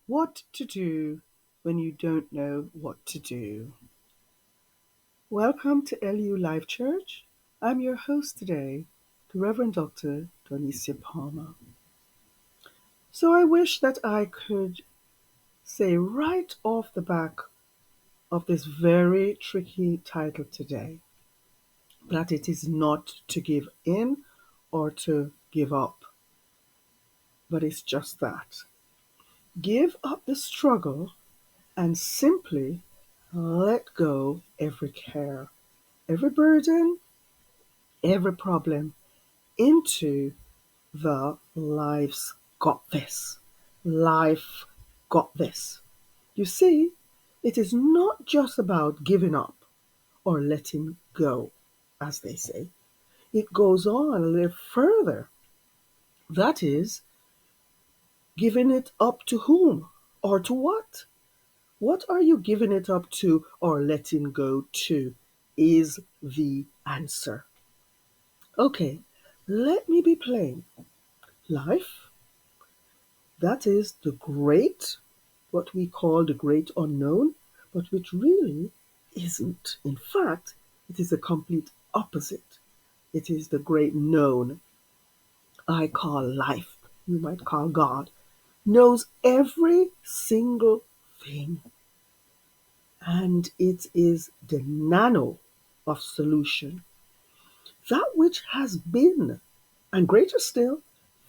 What to do when you don't know what to do. Welcome to LU Life Church. I'm your host today, the Reverend Dr Dawnecia Palmer. So I wish that I could say right off the back of this very tricky title today that it is not to give in or to give up, but it's just that. Give up the struggle and simply let go every care, every burden, every problem into the life's got this. Life got this. You see, it is not just about giving up or letting go, as they say. It goes on a little further. That is, giving it up to whom or to what? What are you giving it up to or letting go to is the answer. Okay, let me be plain. Life, that is the great, what we call the great unknown, but which really isn't. In fact, it is the complete opposite. It is the great known. I call life, you might call God, knows every single thing. And it is the nano of solution. That which has been, and greater still,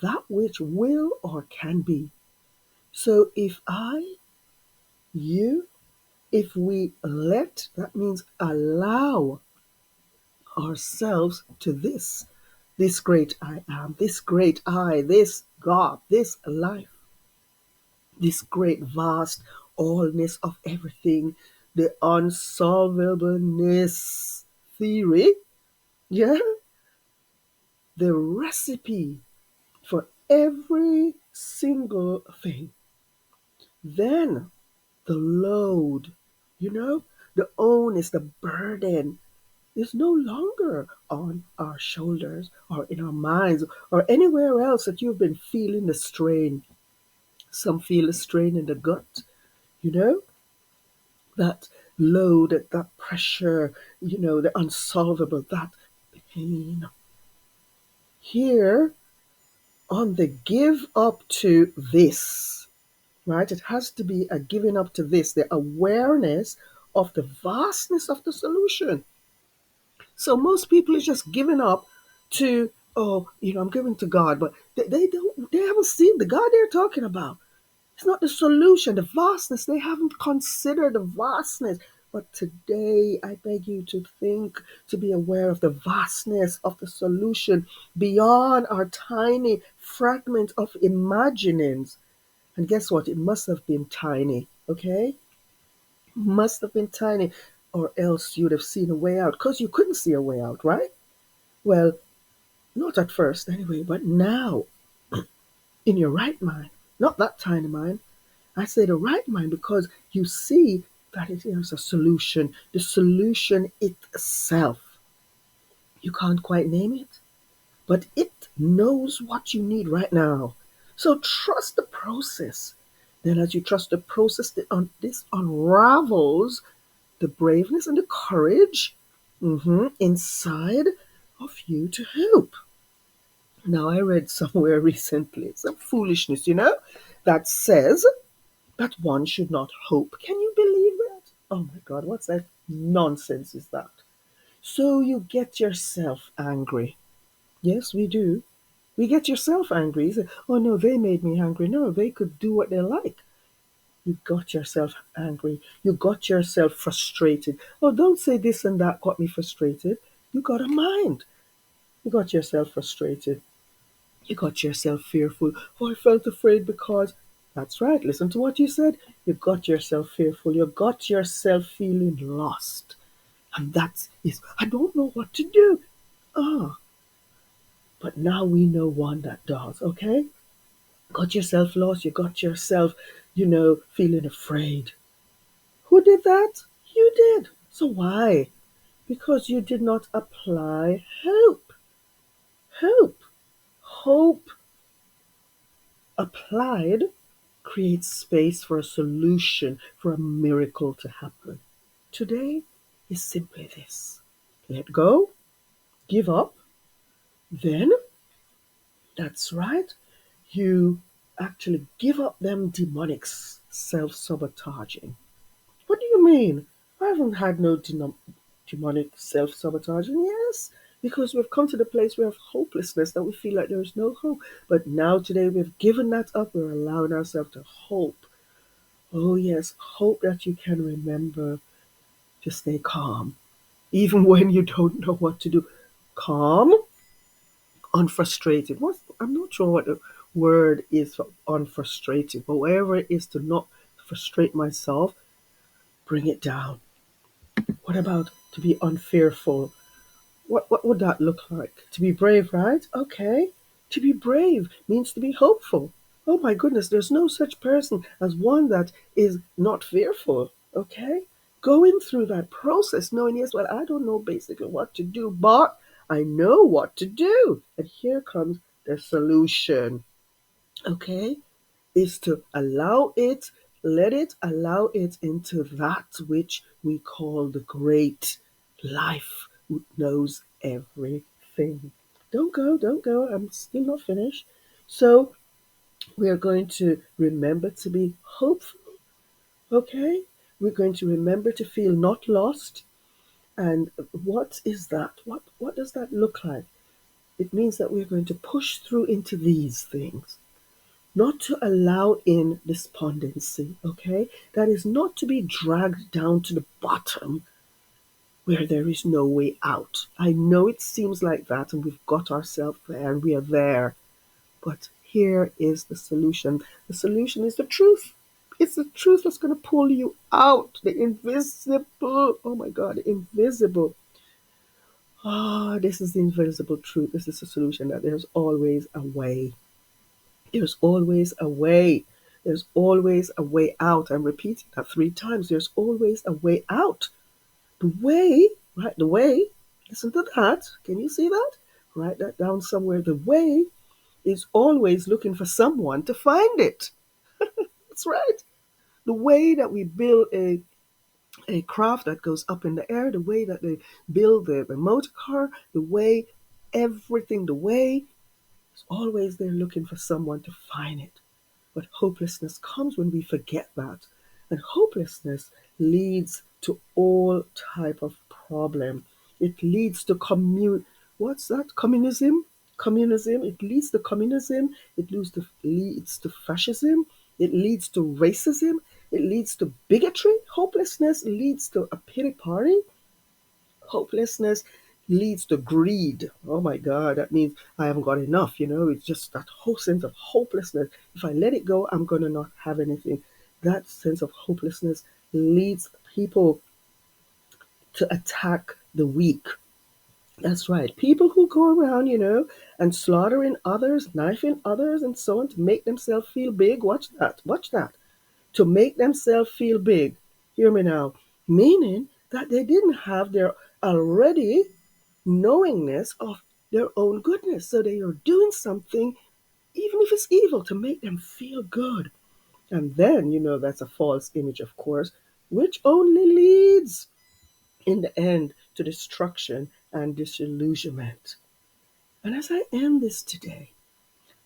that which will or can be. So if I, you, if we let, that means allow ourselves to this great I am, this great I, this God, this life, this great vast allness of everything, the unsolvableness theory, yeah, the recipe for every single thing. Then the load, the onus, the burden is no longer on our shoulders or in our minds or anywhere else that you've been feeling the strain. Some feel the strain in the gut, you know, that load, that pressure, the unsolvable, that pain. Here, on the give up to this, right? It has to be a giving up to this, the awareness of the vastness of the solution. So most people is just giving up to, oh, I'm giving to God, but they haven't seen the God they're talking about. It's not the solution, the vastness. They haven't considered the vastness. But today, I beg you to think, to be aware of the vastness of the solution beyond our tiny fragment of imaginings. And guess what? It must have been tiny, okay? Must have been tiny, or else you'd have seen a way out, because you couldn't see a way out, right? Well, not at first anyway, but now, in your right mind, not that tiny mind, I say the right mind because you see that it is a solution, the solution itself. You can't quite name it, but it knows what you need right now. So trust the process. Then, as you trust the process, this unravels the braveness and the courage inside of you to hope. Now, I read somewhere recently some foolishness, that says that one should not hope. Can you believe that? Oh my God, what's that nonsense is that? So you get yourself angry. Yes, we do. We get yourself angry. You say, oh no, they made me angry. No, they could do what they like. You got yourself angry. You got yourself frustrated. Oh, don't say this and that got me frustrated. You got a mind. You got yourself frustrated. You got yourself fearful. Oh, I felt afraid because. That's right. Listen to what you said. You got yourself fearful. You got yourself feeling lost. And that is, I don't know what to do. Ah, but now we know one that does, okay? Got yourself lost. You got yourself, feeling afraid. Who did that? You did. So why? Because you did not apply hope. Hope. Hope applied create space for a solution, for a miracle to happen. Today is simply this: let go, give up, then, that's right, you actually give up them demonic self sabotaging. What do you mean? I haven't had no demonic self sabotaging. Yes, because we've come to the place where of hopelessness that we feel like there is no hope. But now, today, we've given that up. We're allowing ourselves to hope. Oh, yes, hope that you can remember to stay calm, even when you don't know what to do. Calm, unfrustrated. I'm not sure what the word is for unfrustrated, but whatever it is, to not frustrate myself, bring it down. What about to be unfearful? What would that look like? To be brave, right? Okay. To be brave means to be hopeful. Oh my goodness, there's no such person as one that is not fearful. Okay? Going through that process, knowing, yes, well, I don't know basically what to do, but I know what to do. And here comes the solution. Okay? Is to allow it, let it allow it into that which we call the great life, who knows everything. Don't go. I'm still not finished. So we are going to remember to be hopeful, okay? We're going to remember to feel not lost. And what is that? What does that look like? It means that we're going to push through into these things. Not to allow in despondency, okay? That is not to be dragged down to the bottom where there is no way out. I know it seems like that and we've got ourselves there and we are there. But here is the solution. The solution is the truth. It's the truth that's going to pull you out. The invisible. Oh my God, the invisible. Ah, this is the invisible truth. This is the solution, that there's always a way. There's always a way. There's always a way out. I'm repeating that 3 times. There's always a way out. The way, right? The way, listen to that. Can you see that? Write that down somewhere. The way is always looking for someone to find it. That's right. The way that we build a craft that goes up in the air, the way that they build the motor car, the way everything, the way is always there looking for someone to find it. But hopelessness comes when we forget that. And hopelessness leads to all type of problem. It leads to what's that? Communism? Communism. It leads to communism. It leads to fascism. It leads to racism. It leads to bigotry. Hopelessness leads to a pity party. Hopelessness leads to greed. Oh my God, that means I haven't got enough. It's just that whole sense of hopelessness. If I let it go, I'm going to not have anything. That sense of hopelessness leads people to attack the weak. That's right. People who go around, and slaughtering others, knifing others, and so on to make themselves feel big. Watch that. Watch that. To make themselves feel big. Hear me now. Meaning that they didn't have their already knowingness of their own goodness. So they are doing something, even if it's evil, to make them feel good. And then, that's a false image, of course, which only leads in the end to destruction and disillusionment. And as I end this today,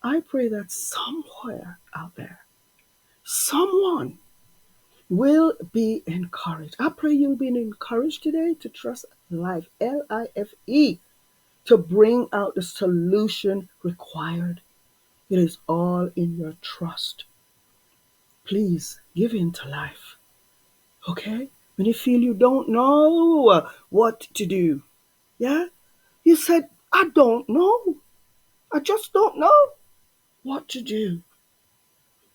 I pray that somewhere out there, someone will be encouraged. I pray you'll be encouraged today to trust life, LIFE, to bring out the solution required. It is all in your trust. Please give in to life. Okay? When you feel you don't know what to do, yeah? You said, I don't know. I just don't know what to do.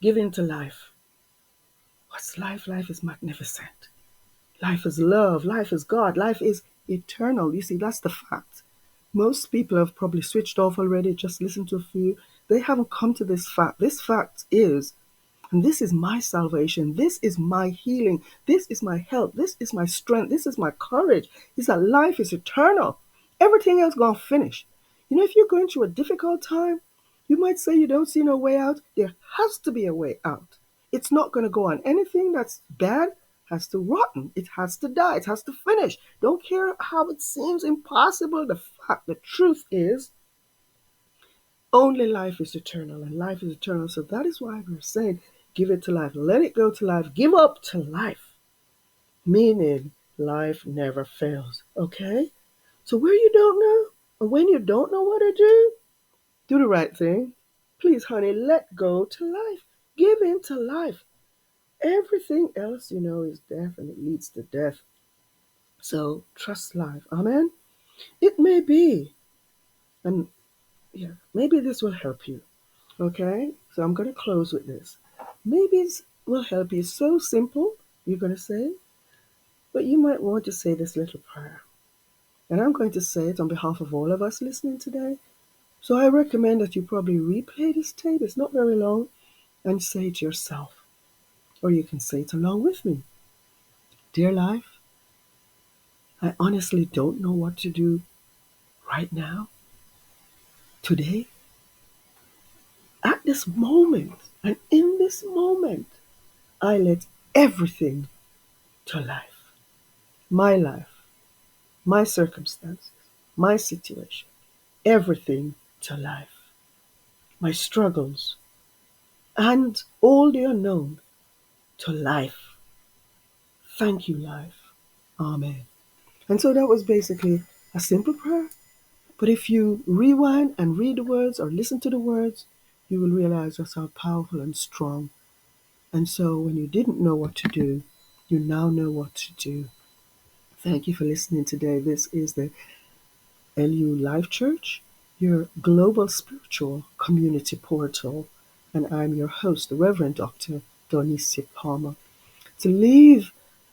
Give in to life. What's life? Life is magnificent. Life is love. Life is God. Life is eternal. You see, that's the fact. Most people have probably switched off already, just listened to a few. They haven't come to this fact. This fact is, and this is my salvation, this is my healing, this is my help, this is my strength, this is my courage, is that life is eternal. Everything else gonna finish. If you're going through a difficult time, you might say you don't see no way out. There has to be a way out. It's not going to go on. Anything that's bad has to rotten. It has to die. It has to finish. Don't care how it seems impossible. The truth is, only life is eternal, and life is eternal. So that is why we're saying, give it to life. Let it go to life. Give up to life. Meaning, life never fails. Okay? So where you don't know, or when you don't know what to do the right thing. Please, honey, let go to life. Give in to life. Everything else, is death, and it leads to death. So trust life. Amen. It may be, and yeah, maybe this will help you. Okay? So I'm going to close with this. Maybe it will help you. It's so simple, you're going to say, but you might want to say this little prayer. And I'm going to say it on behalf of all of us listening today. So I recommend that you probably replay this tape. It's not very long. And say it yourself. Or you can say it along with me. Dear life, I honestly don't know what to do right now, today, at this moment. And in this moment, I let everything to life, my circumstances, my situation, everything to life, my struggles, and all the unknown to life. Thank you, life. Amen. And so that was basically a simple prayer. But if you rewind and read the words or listen to the words, you will realize just how powerful and strong. And so when you didn't know what to do, you now know what to do. Thank you for listening today. This is the LU Life Church, your global spiritual community portal. And I'm your host, the Reverend Dr Dawnecia Palmer. To leave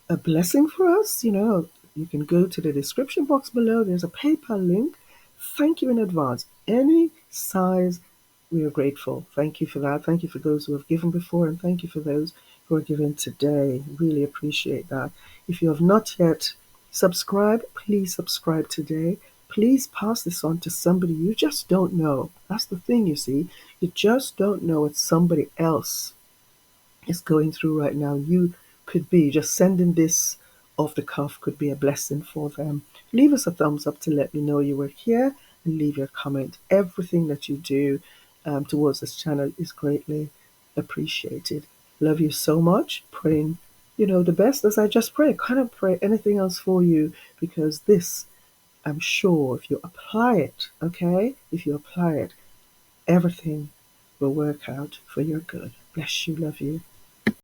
a blessing for us, you can go to the description box below. There's a PayPal link. Thank you in advance. Any size, we are grateful. Thank you for that. Thank you for those who have given before, and thank you for those who are giving today. Really appreciate that. If you have not yet subscribed, please subscribe today. Please pass this on to somebody you just don't know. That's the thing, you see. You just don't know what somebody else is going through right now. You could be just sending this off the cuff could be a blessing for them. Leave us a thumbs up to let me know you were here, and leave your comment. Everything that you do towards this channel is greatly appreciated. Love you so much. Praying, the best as I just pray. I cannot pray anything else for you, because this, I'm sure, if you apply it, okay? If you apply it, everything will work out for your good. Bless you. Love you.